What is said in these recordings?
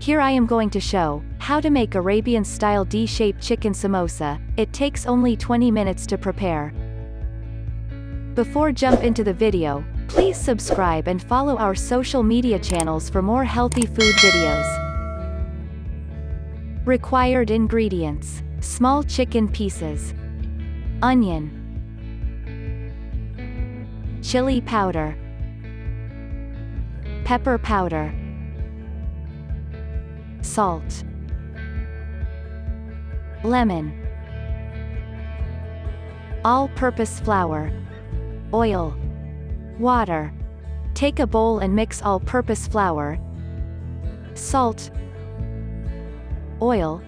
Here I am going to show how to make Arabian-style D-shaped chicken samosa. It takes only 20 minutes to prepare. Before jump into the video, please subscribe and follow our social media channels for more healthy food videos. Required ingredients: small chicken pieces, onion, chili powder, pepper powder, salt, lemon, all-purpose flour, oil, water. Take a bowl and mix all-purpose flour, salt, oil,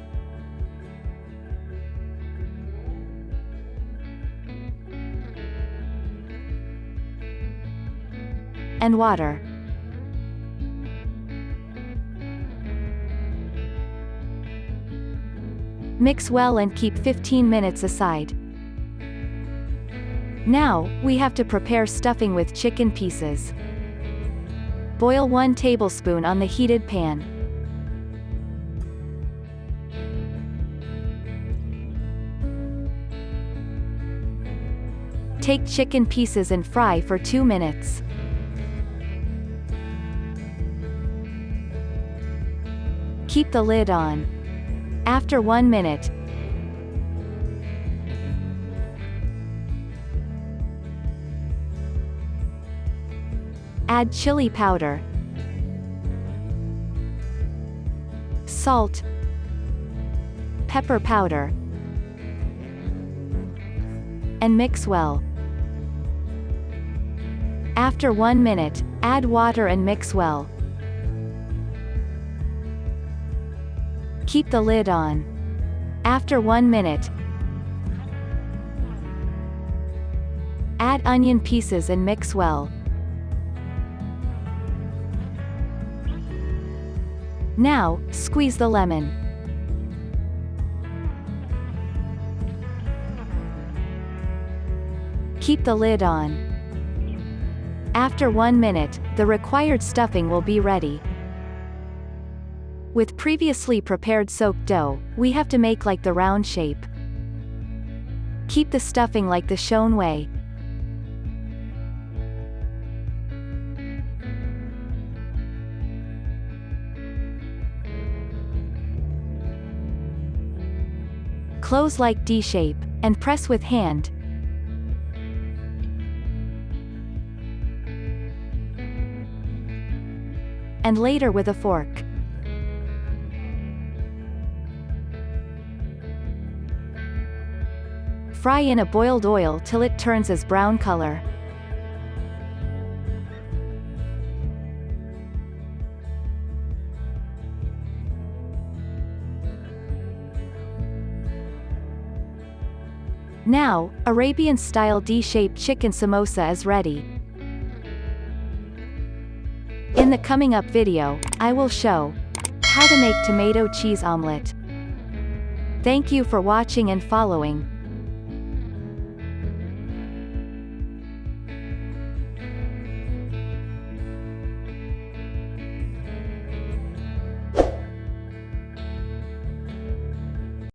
and water. Mix well and keep 15 minutes aside. Now, we have to prepare stuffing with chicken pieces. Boil 1 tablespoon on the heated pan. Take chicken pieces and fry for 2 minutes. Keep the lid on. After 1 minute, add chili powder, salt, pepper powder, and mix well. After 1 minute, add water and mix well. Keep the lid on. After 1 minute, add onion pieces and mix well. Now, squeeze the lemon. Keep the lid on. After 1 minute, the required stuffing will be ready. With previously prepared soaked dough, we have to make like the round shape. Keep the stuffing like the shown way. Close like D shape, and press with hand. And later with a fork. Fry in a boiled oil till it turns as brown color. Now, Arabian-style D-shaped chicken samosa is ready. In the coming up video, I will show how to make tomato cheese omelette. Thank you for watching and following.